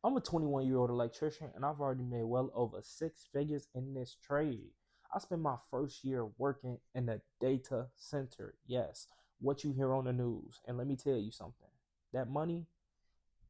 I'm a 21-year-old electrician and I've already made well over six figures in this trade. I spent my first year working in a data center. Yes, what you hear on the news. And let me tell you something. That money,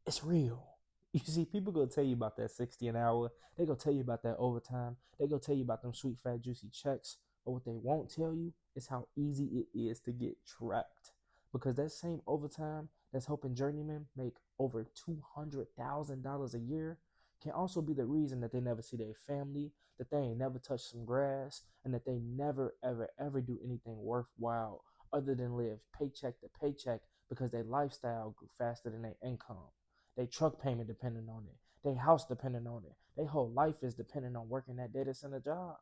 it's real. You see, people gonna tell you about that 60 an hour. They gonna tell you about that overtime. They gonna tell you about them sweet, fat, juicy checks. But what they won't tell you is how easy it is to get trapped. Because that same overtime that's helping journeymen make over $200,000 a year can also be the reason that they never see their family, that they ain't never touch some grass, and that they never, ever, ever do anything worthwhile other than live paycheck to paycheck because their lifestyle grew faster than their income. They truck payment depending on it. They house depending on it. Their whole life is dependent on working that data center job.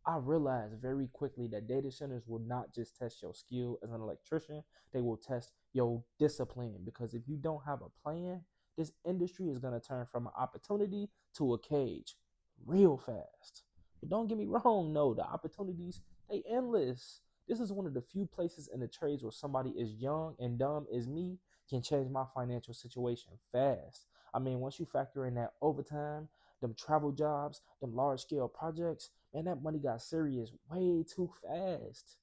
I realized very quickly that data centers will not just test your skill as an electrician, they will test your discipline. Because if you don't have a plan, this industry is going to turn from an opportunity to a cage real fast. But don't get me wrong, no, the opportunities, they endless. This is one of the few places in the trades where somebody as young and dumb as me can change my financial situation fast. I mean, once you factor in that overtime, them travel jobs, them large scale projects, man, that money got serious way too fast.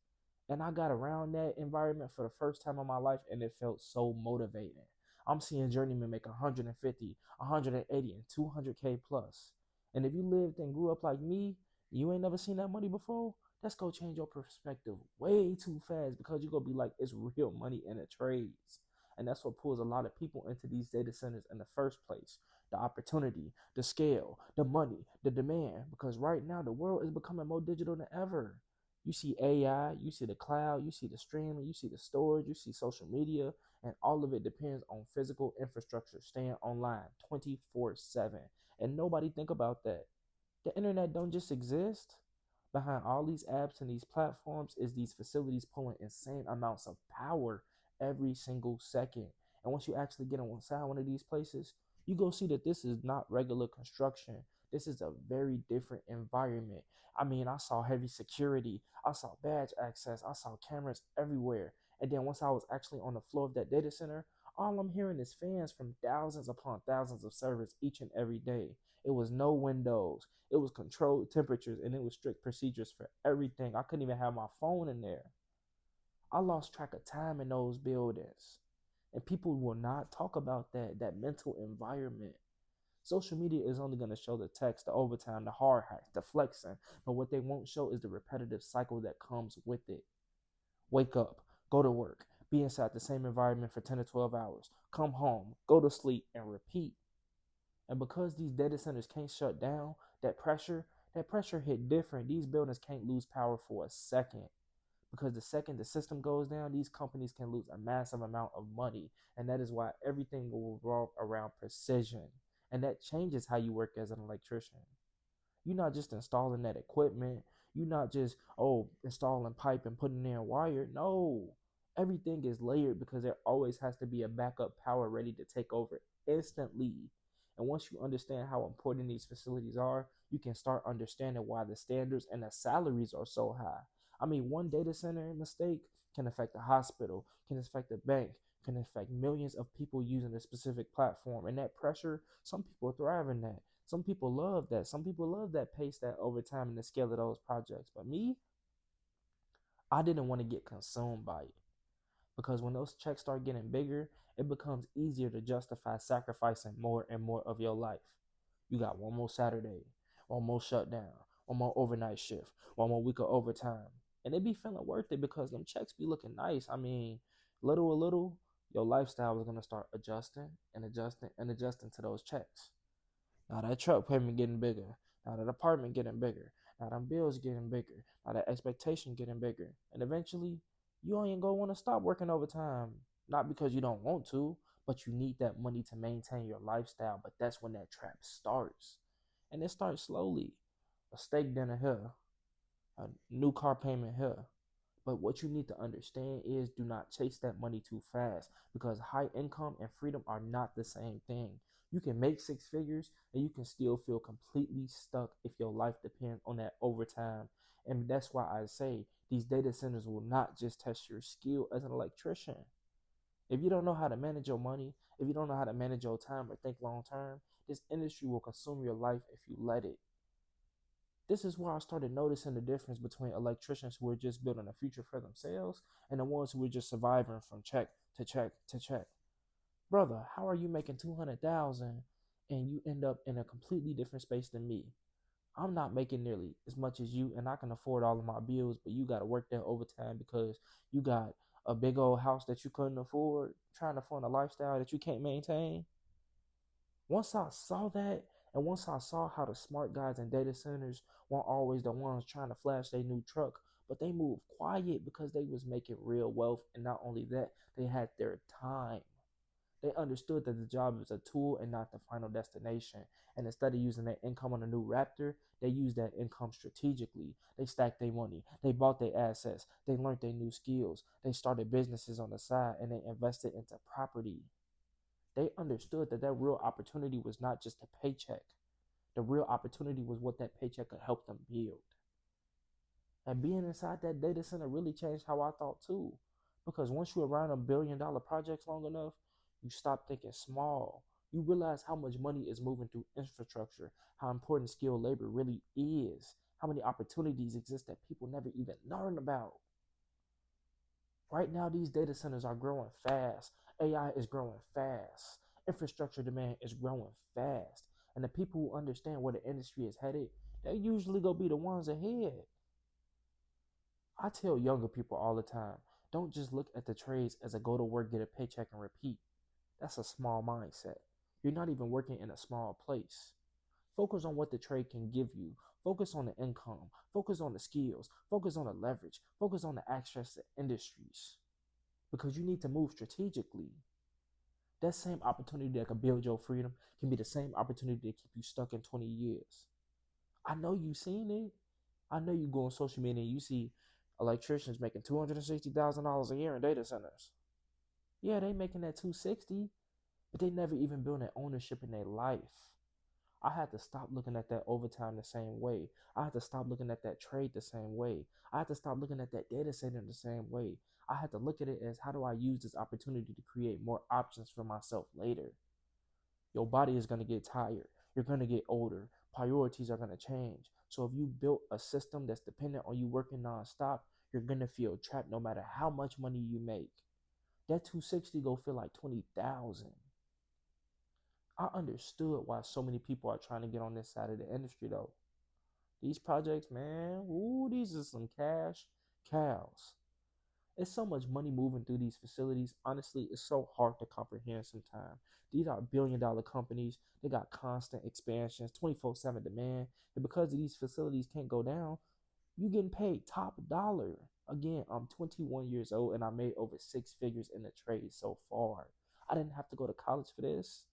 And I got around that environment for the first time in my life, and it felt so motivating. I'm seeing journeymen make 150, 180, and 200K plus. And if you lived and grew up like me, you ain't never seen that money before, that's gonna change your perspective way too fast because you're gonna be like, it's real money in the trades. And that's what pulls a lot of people into these data centers in the first place. The opportunity, the scale, the money, the demand. Because right now the world is becoming more digital than ever. You see AI, you see the cloud, you see the streaming, you see the storage, you see social media, and all of it depends on physical infrastructure staying online 24/7. And nobody think about that. The internet don't just exist. Behind all these apps and these platforms is these facilities pulling insane amounts of power every single second. And once you actually get on inside one of these places, you go see that this is not regular construction. This is a very different environment. I mean, I saw heavy security, I saw badge access, I saw cameras everywhere. And then once I was actually on the floor of that data center, all I'm hearing is fans from thousands upon thousands of servers each and every day. It was no windows. It was controlled temperatures and it was strict procedures for everything. I couldn't even have my phone in there. I lost track of time in those buildings. And people will not talk about that mental environment. Social media is only going to show the text, the overtime, the hard hacks, the flexing. But what they won't show is the repetitive cycle that comes with it. Wake up, go to work, be inside the same environment for 10 to 12 hours, come home, go to sleep, and repeat. And because these data centers can't shut down, that pressure hit different. These buildings can't lose power for a second. Because the second the system goes down, these companies can lose a massive amount of money. And that is why everything will revolve around precision. And that changes how you work as an electrician. You're not just installing that equipment. You're not just, installing pipe and putting in wire. No. Everything is layered because there always has to be a backup power ready to take over instantly. And once you understand how important these facilities are, you can start understanding why the standards and the salaries are so high. I mean, one data center mistake can affect a hospital, can affect a bank, can affect millions of people using a specific platform. And that pressure, some people thrive in that. Some people love that. Some people love that pace, that overtime, and the scale of those projects. But me, I didn't want to get consumed by it. Because when those checks start getting bigger, it becomes easier to justify sacrificing more and more of your life. You got one more Saturday, one more shutdown, one more overnight shift, one more week of overtime. And it be feeling worth it because them checks be looking nice. I mean, little a little, your lifestyle is going to start adjusting and adjusting and adjusting to those checks. Now that truck payment getting bigger. Now that apartment getting bigger. Now them bills getting bigger. Now that expectation getting bigger. And eventually, you ain't gonna want to stop working overtime. Not because you don't want to, but you need that money to maintain your lifestyle. But that's when that trap starts. And it starts slowly. A steak dinner here. A new car payment here. But what you need to understand is do not chase that money too fast because high income and freedom are not the same thing. You can make six figures and you can still feel completely stuck if your life depends on that overtime. And that's why I say these data centers will not just test your skill as an electrician. If you don't know how to manage your money If you don't know how to manage your time or think long term, this industry will consume your life if you let it. This is where I started noticing the difference between electricians who are just building a future for themselves and the ones who are just surviving from check to check to check. Brother, how are you making 200,000 and you end up in a completely different space than me? I'm not making nearly as much as you, and I can afford all of my bills, but you got to work that overtime because you got a big old house that you couldn't afford, trying to fund a lifestyle that you can't maintain. Once I saw that, and once I saw how the smart guys in data centers weren't always the ones trying to flash their new truck, but they moved quiet because they was making real wealth, and not only that, they had their time. They understood that the job is a tool and not the final destination. And instead of using their income on a new Raptor, they used that income strategically. They stacked their money. They bought their assets. They learned their new skills. They started businesses on the side and they invested into property. They understood that real opportunity was not just a paycheck. The real opportunity was what that paycheck could help them build. And being inside that data center really changed how I thought too. Because once you're around $1 billion projects long enough, you stop thinking small. You realize how much money is moving through infrastructure, how important skilled labor really is, how many opportunities exist that people never even learn about. Right now, these data centers are growing fast. AI is growing fast. Infrastructure demand is growing fast. And the people who understand where the industry is headed, they usually go be the ones ahead. I tell younger people all the time, don't just look at the trades as a go to work, get a paycheck, and repeat. That's a small mindset. You're not even working in a small place. Focus on what the trade can give you. Focus on the income. Focus on the skills. Focus on the leverage. Focus on the access to industries. Because you need to move strategically. That same opportunity that can build your freedom can be the same opportunity to keep you stuck in 20 years. I know you've seen it. I know you go on social media and you see electricians making $260,000 a year in data centers. Yeah, they making that 260, but they never even built an ownership in their life. I had to stop looking at that overtime the same way. I had to stop looking at that trade the same way. I had to stop looking at that data center the same way. I had to look at it as, how do I use this opportunity to create more options for myself later? Your body is going to get tired. You're going to get older. Priorities are going to change. So if you built a system that's dependent on you working nonstop, you're going to feel trapped no matter how much money you make. That 260 go feel like 20,000. I understood why so many people are trying to get on this side of the industry though. These projects, man, ooh, these are some cash cows. It's so much money moving through these facilities. Honestly, it's so hard to comprehend sometimes. These are billion-dollar companies. They got constant expansions, 24/7 demand. And because these facilities can't go down, you getting paid top dollar. Again, I'm 21 years old and I made over six figures in the trade so far. I didn't have to go to college for this.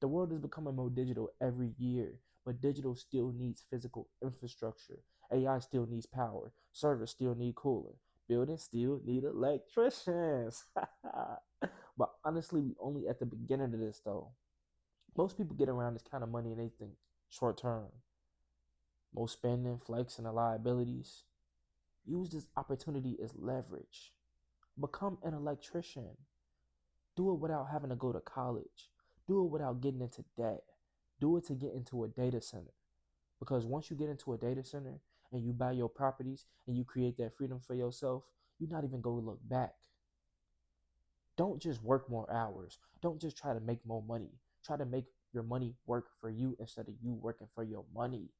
The world is becoming more digital every year, but digital still needs physical infrastructure. AI still needs power. Servers still need cooling. Buildings still need electricians. But honestly, we only at the beginning of this though. Most people get around this kind of money and they think short term. Most spending, flexing, and liabilities. Use this opportunity as leverage. Become an electrician. Do it without having to go to college. Do it without getting into debt. Do it to get into a data center. Because once you get into a data center and you buy your properties and you create that freedom for yourself, you're not even going to look back. Don't just work more hours. Don't just try to make more money. Try to make your money work for you instead of you working for your money.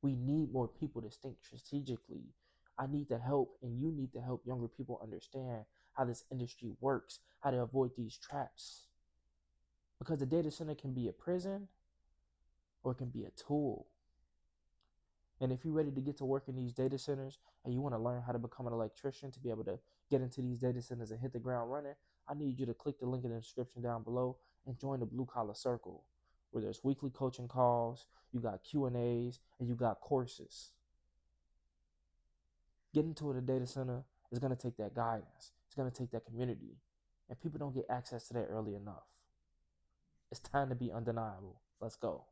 We need more people to think strategically. I need to help, and you need to help younger people understand how this industry works, how to avoid these traps. Because the data center can be a prison or it can be a tool. And if you're ready to get to work in these data centers and you want to learn how to become an electrician to be able to get into these data centers and hit the ground running, I need you to click the link in the description down below and join the Blue Collar Circle, where there's weekly coaching calls, you got Q&As, and you got courses. Getting into the data center is going to take that guidance. It's going to take that community. And people don't get access to that early enough. It's time to be undeniable. Let's go.